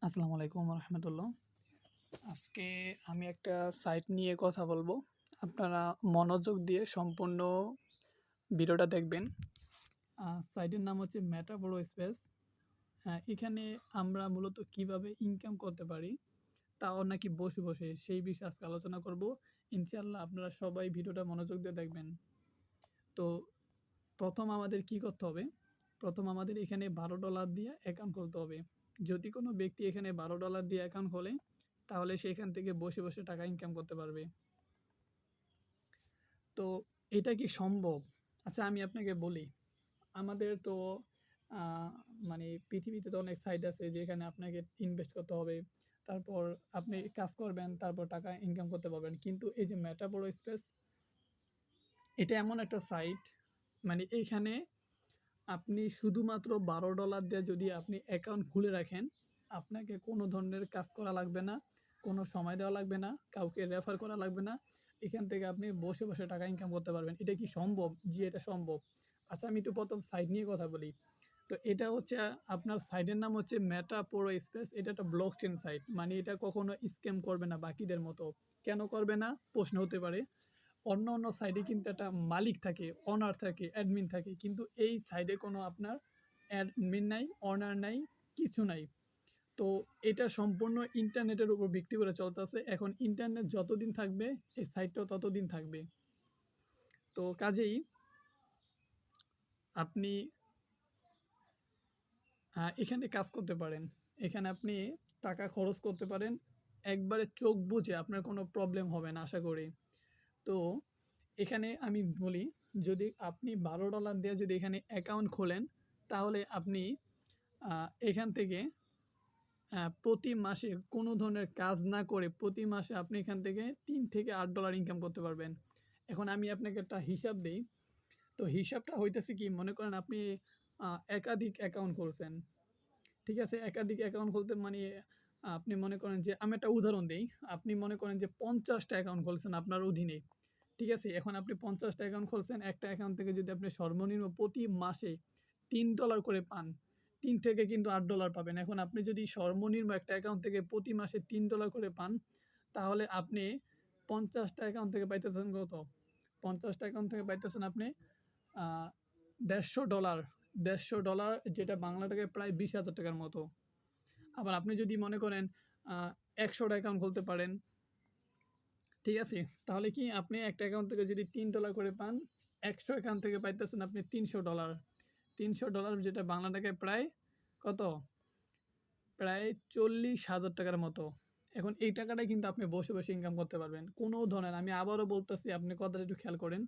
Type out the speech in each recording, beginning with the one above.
আসসালামু আলাইকুম রহমতুল্লাহ। আজকে আমি একটা সাইট নিয়ে কথা বলবো। আপনারা মনোযোগ দিয়ে সম্পূর্ণ ভিডিওটা দেখবেন। সাইটের নাম হচ্ছে মেটাবড় স্পেস। এখানে আমরা মূলত কিভাবে ইনকাম করতে পারি, তাও নাকি বসে বসে, সেই বিষয়ে আজকে আলোচনা করব। ইনশাআল্লাহ আপনারা সবাই ভিডিওটা মনোযোগ দিয়ে দেখবেন। তো প্রথম আমাদের কি করতে হবে? প্রথম আমাদের এখানে $12 দিয়ে অ্যাকাউন্ট খুলতে হবে। যদি কোনো ব্যক্তি এখানে $12 দিয়ে অ্যাকাউন্ট খোলে, তাহলে সে এখান থেকে বসে বসে টাকা ইনকাম করতে পারবে। তো এটা কি সম্ভব? আচ্ছা, আমি আপনাকে বলি, আমাদের তো আহ, মানে পৃথিবীতে তো অনেক সাইট আছে যেখানে আপনাকে ইনভেস্ট করতে হবে, তারপর আপনি কাজ করবেন, তারপর টাকা ইনকাম করতে পারবেন। কিন্তু এই যে মেটাবড় স্পেস, এটা এমন একটা সাইট, মানে এইখানে আপনি শুধুমাত্র $12 দিয়ে যদি আপনি অ্যাকাউন্ট খুলে রাখেন, আপনাকে কোনো ধরনের কাজ করা লাগবে না, কোনো সময় দেওয়া লাগবে না, কাউকে রেফার করা লাগবে না। এখান থেকে আপনি বসে বসে টাকা ইনকাম করতে পারবেন। এটা কি সম্ভব? জি, এটা সম্ভব। আচ্ছা, আমি একটু প্রথম সাইট নিয়ে কথা বলি। তো এটা হচ্ছে, আপনার সাইটের নাম হচ্ছে মেটা পোরো স্পেস। এটা একটা ব্লক চেন সাইট, মানে এটা কখনো স্ক্যাম করবে না বাকিদের মতো। কেন করবে না প্রশ্ন হতে পারে। অন্য অন্য সাইডে কিন্তু একটা মালিক থাকে, অনার থাকে, অ্যাডমিন থাকে, কিন্তু এই সাইডে কোনো আপনার অ্যাডমিন নাই, অনার নাই, কিছু নাই। তো এটা সম্পূর্ণ ইন্টারনেটের উপর ভিত্তি করে চলতেছে। এখন ইন্টারনেট যতদিন থাকবে, এই সাইটটাও ততদিন থাকবে। তো কাজেই আপনি এখানে কাজ করতে পারেন। এখানে আপনি টাকা খরচ করতে পারেন, একবারে চোখ বুজে, আপনার কোনো প্রবলেম হবে না আশা করি। তো এখানে আমি বলি, যদি আপনি $12 দিয়ে যদি এখানে অ্যাকাউন্ট খোলেন, তাহলে আপনি এখান থেকে প্রতি মাসে কোনো ধরনের কাজ না করে প্রতি মাসে আপনি এখান থেকে $3 থেকে $8 ইনকাম করতে পারবেন। এখন আমি আপনাকে একটা হিসাব দিই। তো হিসাবটা হইতেছে কি, মনে করেন আপনি একাধিক অ্যাকাউন্ট খুলছেন। ঠিক আছে? একাধিক অ্যাকাউন্ট খুলতে মানে আপনি মনে করেন যে, আমি একটা উদাহরণ দেই। আপনি মনে করেন যে 50টা অ্যাকাউন্ট খুলছেন আপনার অধীনে। ঠিক আছে? এখন আপনি 50টা অ্যাকাউন্ট খুলছেন। একটা অ্যাকাউন্ট থেকে যদি আপনি সর্বনিম্ন প্রতি মাসে $3 করে পান, ৩ থেকে কিন্তু $8 পাবেন। এখন আপনি যদি সর্বনিম্ন একটা অ্যাকাউন্ট থেকে প্রতি মাসে $3 করে পান, তাহলে আপনি 50টা অ্যাকাউন্ট থেকে পাইতেছেন কত? 50টা অ্যাকাউন্ট থেকে পাইতেছেন আপনি আ $150, $150, যেটা বাংলা টাকায় প্রায় 20,000 টাকার মতো। আবার আপনি যদি মনে করেন আ ১০০টা অ্যাকাউন্ট খুলতে পারেন, ঠিক আছে? তাহলে কি আপনি একটা অ্যাকাউন্ট থেকে যদি $3 করে পান, ১০০ অ্যাকাউন্ট থেকে পাইতেছেন আপনি $300। $300 যেটা বাংলা টাকায় প্রায় কত? প্রায় 40,000 টাকার মতো। এখন এই টাকাটাই কিন্তু আপনি বসে বসে ইনকাম করতে পারবেন। কোনো ধরনের, আমি আবারও বলতেছি, আপনি কথাটা একটু খেয়াল করেন।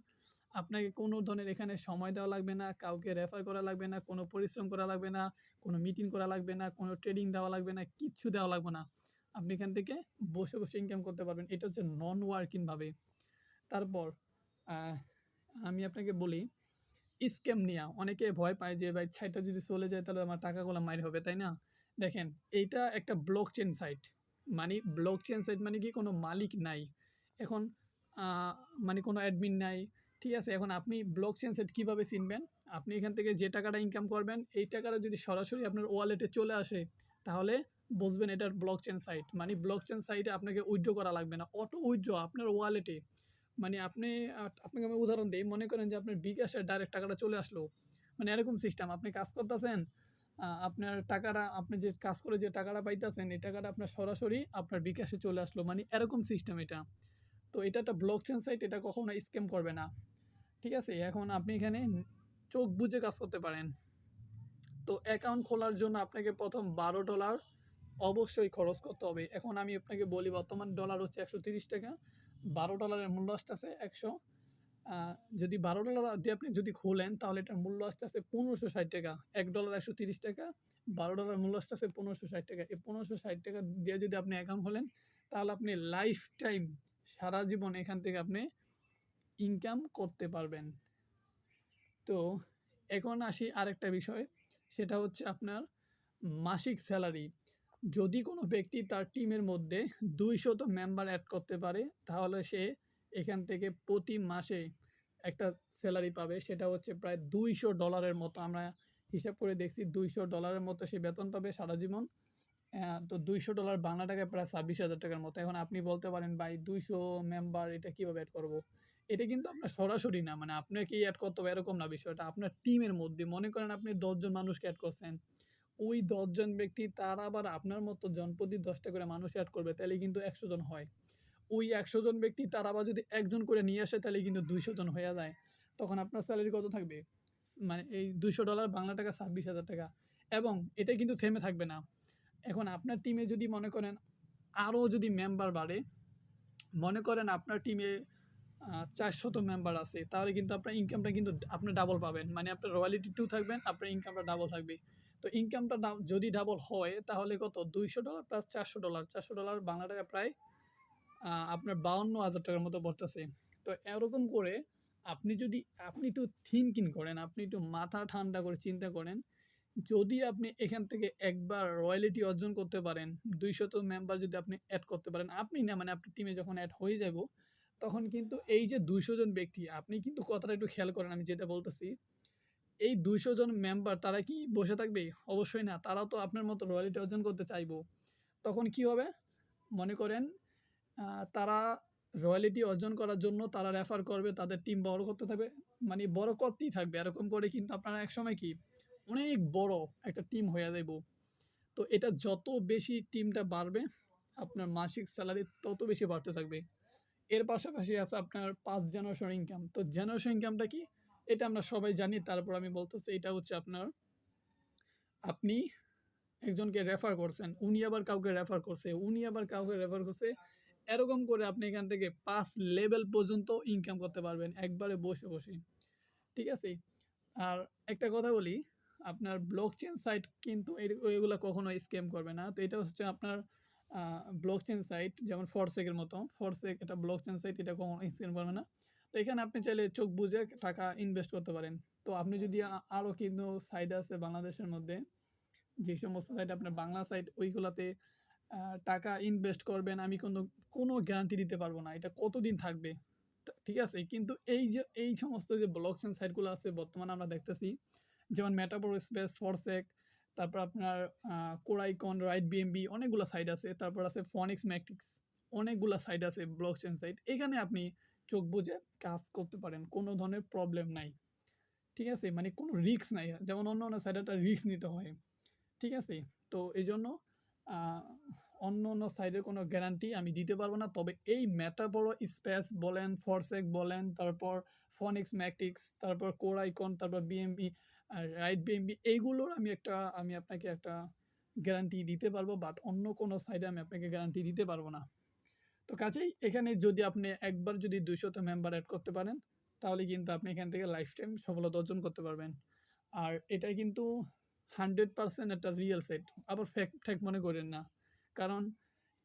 আপনাকে কোনো ধরনের এখানে সময় দেওয়া লাগবে না, কাউকে রেফার করা লাগবে না, কোনো পরিশ্রম করা লাগবে না, কোনো মিটিং করা লাগবে না, কোনো ট্রেডিং দেওয়া লাগবে না, কিচ্ছু দেওয়া লাগবে না। আপনি এখান থেকে বসে বসে ইনকাম করতে পারবেন। এটা হচ্ছে নন ওয়ার্কিং ভাবে। তারপর আহ, আমি আপনাকে বলি, স্ক্যাম নিয়া অনেকে ভয় পায় যে ভাই সাইটটা যদি চলে যায় তাহলে আমার টাকাগুলো মাইর হবে, তাই না? দেখেন, এইটা একটা ব্লক চেন সাইট। মানে ব্লক চেন সাইট মানে কি, কোনো মালিক নাই। এখন মানে কোনো অ্যাডমিন নাই। ঠিক আছে? এখন আপনি ব্লক চেন সাইট কীভাবে চিনবেন? আপনি এখান থেকে যে টাকাটা ইনকাম করবেন, এই টাকাটা যদি সরাসরি আপনার ওয়ালেটে চলে আসে, তাহলে বুঝবেন এটার ব্লক চেন সাইট। মানে ব্লক চেন সাইটে আপনাকে উইথড্র করা লাগবে না, অটো উইথড্র আপনার ওয়ালেটে। মানে আপনি আপনাকে আমি উদাহরণ দেই। মনে করেন যে আপনার বিকাশে ডাইরেক্ট টাকাটা চলে আসলো। মানে এরকম সিস্টেম, আপনি কাজ করতেছেন, আপনার টাকাটা, আপনি যে কাজ করে যে টাকাটা পাইতেছেন, এই টাকাটা আপনার সরাসরি আপনার বিকাশে চলে আসলো। মানে এরকম সিস্টেম এটা। তো এটা একটা ব্লক চেন সাইট, এটা কখনো স্ক্যাম করবে না। ঠিক আছে? এখন আপনি এখানে চোখ বুজে কাজ করতে পারেন। তো অ্যাকাউন্ট খোলার জন্য আপনাকে প্রথম $12 অবশ্যই খরচ করতে হবে। এখন আমি আপনাকে বলি, বর্তমান ডলার হচ্ছে ১৩০ টাকা। $12 মূল্য আসতেছে ১০০। যদি $12 দিয়ে আপনি যদি খোলেন, তাহলে এটার মূল্য আসতেছে ১৫৬০ টাকা। $১ ১৩০ টাকা, $12 মূল্য আসতেছে ১৫৬০ টাকা। এই ১৫৬০ টাকা দিয়ে যদি আপনি অ্যাকাউন্ট খোলেন, তাহলে আপনি লাইফ টাইম, সারা জীবন এখান থেকে আপনি ইনকাম করতে পারবেন। তো এখন আসি আরেকটা বিষয়, সেটা হচ্ছে আপনার মাসিক স্যালারি। যদি কোনো ব্যক্তি তার টিমের মধ্যে ২০০ মেম্বার অ্যাড করতে পারে, তাহলে সে এখান থেকে প্রতি মাসে একটা স্যালারি পাবে। সেটা হচ্ছে প্রায় $২০০ মতো। আমরা হিসাব করে দেখছি $২০০ মতো সে বেতন পাবে সারা জীবন। তো $200 বাংলা টাকায় প্রায় 26,000 টাকার মতো। এখন আপনি বলতে পারেন, "ভাই 200 মেম্বার এটা কিভাবে এড করব?" এটা কিন্তু আপনার সরাসরি না, মানে আপনাকেই এড করতে হবে এরকম না বিষয়টা। আপনার টিমের মধ্যে মনে করেন আপনি ১০ জন মানুষকে এড করছেন। ওই ১০ জন ব্যক্তি তারা আবার আপনার মতো জনপ্রতি ১০ টা করে মানুষ এড করবে, তাইলে কিন্তু ১০০ জন হয়। ওই ১০০ জন ব্যক্তি তারা আবার যদি ১ জন করে নিয়ে আসে তাহলে কিন্তু ২০০ জন হইয়া যায়। তখন আপনার সেলারি কত থাকবে? মানে এই $২০০ বাংলা টাকা ২৬,০০০ টাকা। এবং এটা কিন্তু থেমে থাকবে না। এখন আপনার টিমে যদি মনে করেন আরো যদি মেম্বার বাড়ে, মনে করেন আপনার টিমে ৪০০ মেম্বার আছে, তাহলে কিন্তু আপনার ইনকামটা কিন্তু আপনি ডাবল পাবেন। মানে আপনার রয়ালিটি 2 থাকবেন, আপনার ইনকামটা ডাবল থাকবে। তো ইনকামটা যদি ডাবল হয় তাহলে কত? $২০০ প্লাস $৪০০, $৪০০ বাংলা টাকা প্রায় আপনার ৫২,০০০ টাকার মতো পড়তেছে। তো এরকম করে আপনি যদি আপনি একটু থিংকিং করেন, আপনি একটু মাথা ঠান্ডা করে চিন্তা করেন, যদি আপনি এখান থেকে একবার রয়্যালিটি অর্জন করতে পারেন, ২০০ মেম্বার যদি আপনি এড করতে পারেন, আপনি না মানে আপনার টিমে যখন এড হয়ে যাবো, তখন কিন্তু এই যে ২০০ জন ব্যক্তি, আপনি কিন্তু কথাটা একটু খেয়াল করেন আমি যেটা বলতেছি। এই ২০০ জন মেম্বার তারা কি বসে থাকবে? অবশ্যই না। তারাও তো আপনার মতো রয়্যালিটি অর্জন করতে চাইবো। তখন কি হবে? মনে করেন তারা রয়্যালিটি অর্জন করার জন্য তারা রেফার করবে, তাদের টিম বড় করতে থাকবে। মানে বড় করতেই থাকবে। এরকম করে কিন্তু আপনারা একসময় কি অনেক বড় একটা টিম হইয়া যাইবো। তো এটা যত বেশি টিমটা বাড়বে, আপনার মাসিক স্যালারি তত বেশি বাড়তে থাকবে। এর পাশাপাশি আছে আপনার ৫ জেনারেশন ইনকাম। তো জেনারেশন ইনকামটা কি? এটা আমরা সবাই জানি। তারপর আমি বলতেছি এটা হচ্ছে আপনার আপনি একজনকে রেফার করছেন, উনি আবার কাউকে রেফার করছে, উনি আবার কাউকে রেফার করছে। এরকম করে আপনি এখান থেকে ৫ লেভেল পর্যন্ত ইনকাম করতে পারবেন একবারে বসে, বসে। ঠিক আছে? আর একটা কথা বলি, আপনার ব্লকচেন সাইট কিন্তু এগুলা কখনো স্ক্যাম করবে না। তো এটা হচ্ছে আপনার ব্লকচেন সাইট যেমন ফরসেক এর মতো। ফরসেক এটা ব্লকচেন সাইট, এটা কখনো স্ক্যাম করবে না। তো এখানে আপনি চাইলে চোখ বুজে টাকা ইনভেস্ট করতে পারেন। তো আপনি যদি আরো কিন্তু সাইট আছে বাংলাদেশের মধ্যে, যে সমস্ত সাইট আপনার বাংলা সাইট ওইগুলাতে টাকা ইনভেস্ট করবেন, আমি কোনো গ্যারান্টি দিতে পারবো না এটা কতদিন থাকবে। ঠিক আছে? কিন্তু এই যে এই সমস্ত যে ব্লকচেন সাইটগুলো আছে বর্তমানে আমরা দেখতেছি, যেমন মেটাপোর স্পেস, ফরসেক, তারপর আপনার কোরাইকন, রাইট বিএমবি অনেকগুলো সাইট আছে। তারপর আছে ফনিক্স ম্যাট্রিক্স, অনেকগুলা সাইট আছে ব্লকচেন সাইট। এখানে আপনি চোখ বুজে কাজ করতে পারেন। কোনো ধরনের প্রবলেম নাই। ঠিক আছে? মানে কোনো রিস্ক নাই। যেমন অন্য সাইটে একটা রিস্ক নিতে হয়। ঠিক আছে? তো এইজন্য আ অন্য সাইডের কোনো গ্যারান্টি আমি দিতে পারব না। তবে এই মেটাবড় স্পেস বলেন, ফরসেক বলেন, তারপর ফনিক্স ম্যাট্রিক্স, তারপর কোর আইকন, তারপর বিএমবি, রাইট বিএমবি এইগুলোর আমি আপনাকে একটা গ্যারান্টি দিতে পারবো। বাট অন্য কোনো সাইডে আমি আপনাকে গ্যারান্টি দিতে পারব না। তো কাজেই এখানে যদি আপনি একবার যদি ২০০ মেম্বার এড করতে পারেন, তাহলে কিন্তু আপনি এখান থেকে লাইফ টাইম সফলতা অর্জন করতে পারবেন। আর এটা কিন্তু 100% একটা রিয়েল সেট। আবার ফেক ঠেক মনে করেন না। কারণ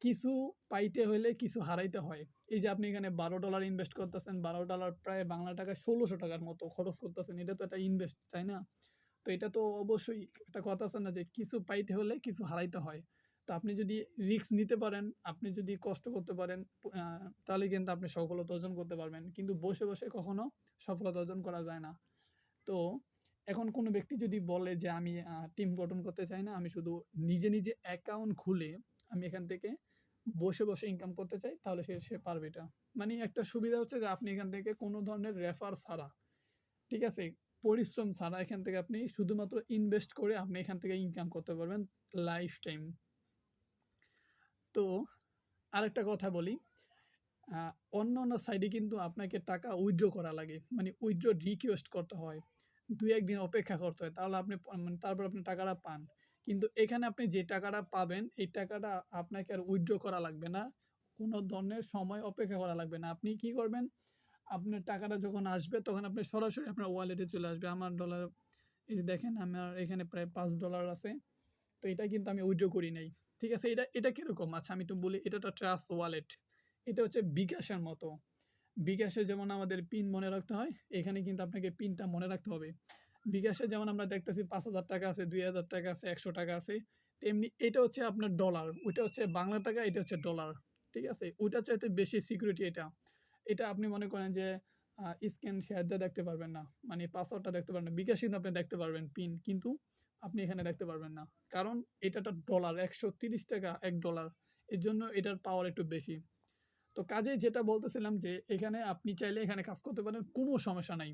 কিছু পাইতে হইলে কিছু হারাইতে হয়। এই যে আপনি এখানে $12 ইনভেস্ট করতেছেন, $12 প্রায় বাংলা টাকায় ৳১৬০০ টাকার মতো খরচ করতেছেন। এটা তো একটা ইনভেস্ট, তাই না? তো এটা তো অবশ্যই একটা কথা আছে না যে কিছু পাইতে হলে কিছু হারাইতে হয়। তো আপনি যদি রিস্ক নিতে পারেন, আপনি যদি কষ্ট করতে পারেন, আ তাহলে কিন্তু আপনি সফলতা অর্জন করতে পারবেন। কিন্তু বসে, বসে কখনো সফলতা অর্জন করা যায় না। তো এখন কোনো ব্যক্তি যদি বলে যে আমি টিম গঠন করতে চাই না, আমি শুধু নিজে অ্যাকাউন্ট খুলে আমি এখান থেকে বসে, বসে ইনকাম করতে চাই, তাহলে সে পারবে এটা। মানে একটা সুবিধা হচ্ছে যে আপনি এখান থেকে কোনো ধরনের রেফার ছাড়া, ঠিক আছে? পরিশ্রম ছাড়া এখান থেকে আপনি শুধুমাত্র ইনভেস্ট করে আপনি এখান থেকে ইনকাম করতে পারবেন লাইফ টাইম। তো আরেকটা কথা বলি, আ অন্যান্য সাইটে কিন্তু আপনাকে টাকা উইথড্র করা লাগে। মানে উইথড্র রিকোয়েস্ট করতে হয়। ২-১ দিন অপেক্ষা করতে হয়। তাহলে আপনি মানে তারপর আপনি টাকাটা পান। কিন্তু এখানে আপনি যে টাকাটা পাবেন, এই টাকাটা আপনাকে আর উইথড্র করা লাগবে না। কোনো ধরনের সময় অপেক্ষা করা লাগবে না। আপনি কি করবেন? আপনার টাকাটা যখন আসবে তখন আপনি সরাসরি আপনার ওয়ালেটে চলে আসবে। আমার ডলার, এই যে দেখেন আমার এখানে প্রায় $৫ আছে। তো এটা কিন্তু আমি উইথড্র করি নাই। ঠিক আছে? এটা কিরকম? আচ্ছা আমি একটু বলি, এটা একটা ট্রাস্ট ওয়ালেট। এটা হচ্ছে বিকাশের মতো। বিকাশে যেমন আমাদের পিন মনে রাখতে হয়, এখানে কিন্তু আপনাকে পিনটা মনে রাখতে হবে। বিকাশে যেমন আমরা দেখতেছি ৳৫,০০০ আছে, ৳২,০০০ আছে, ৳১০০ আছে। তেমনি এটা হচ্ছে আপনার ডলার। ওইটা হচ্ছে বাংলা টাকা, এটা হচ্ছে ডলার। ঠিক আছে? ওইটার চাইতে বেশি সিকিউরিটি এটা। এটা আপনি মনে করেন যে স্ক্যান শেয়ার দিয়ে দেখতে পারবেন না। মানে পাসওয়ার্ডটা দেখতে পারবেন না। বিকাশে কিন্তু আপনি দেখতে পারবেন পিন। কিন্তু আপনি এখানে দেখতে পারবেন না। কারণ এটা একটা ডলার, ৳১৩০ $১ এর জন্য এটার পাওয়ার একটু বেশি। তো কাজেই যেটা বলতেছিলাম যে এখানে আপনি চাইলে এখানে কাজ করতে পারেন, কোনো সমস্যা নাই।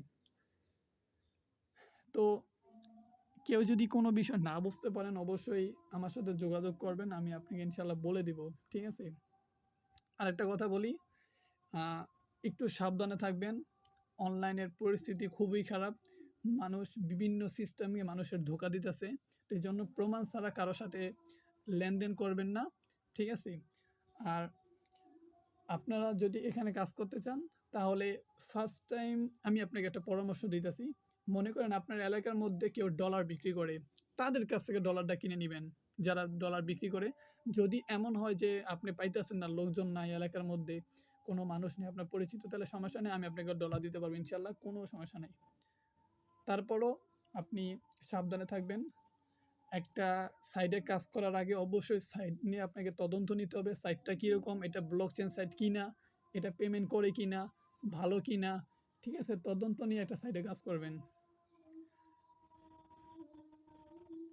তো কেউ যদি কোনো বিষয় না বুঝতে পারেন অবশ্যই আমার সাথে যোগাযোগ করবেন। আমি আপনাকে ইনশাআল্লাহ বলে দিব। ঠিক আছে? আরেকটা কথা বলি, আ একটু সাবধানে থাকবেন। অনলাইনের পরিস্থিতি খুবই খারাপ। মানুষ বিভিন্ন সিস্টেমে মানুষের ধোঁকা দিতেছে। তো এজন্য প্রমাণ ছাড়া কারো সাথে লেনদেন করবেন না। ঠিক আছে? আর আপনারা যদি এখানে কাজ করতে চান তাহলে ফার্স্ট টাইম আমি আপনাকে একটা পরামর্শ দিতেছি। মনে করেন আপনার এলাকার মধ্যে কেউ ডলার বিক্রি করে, তাদের কাছ থেকে ডলারটা কিনে নিবেন। যারা ডলার বিক্রি করে। যদি এমন হয় যে আপনি পাইতেছেন না, লোকজন নাই এলাকার মধ্যে, কোনো মানুষ নেই আপনার পরিচিত, তাহলে সমস্যা নেই। আমি আপনাকে ডলার দিতে পারবো ইনশাআল্লাহ, কোনো সমস্যা নাই। তারপরও আপনি সাবধানে থাকবেন। একটা সাইটে কাজ করার আগে অবশ্যই সাইট নিয়ে আপনাকে তদন্ত নিতে হবে। সাইটটা কিরকম? এটা ব্লকচেন সাইট কিনা? এটা পেমেন্ট করে কিনা? ভালো কিনা? ঠিক আছে? তদন্ত নিয়ে একটা সাইটে কাজ করবেন।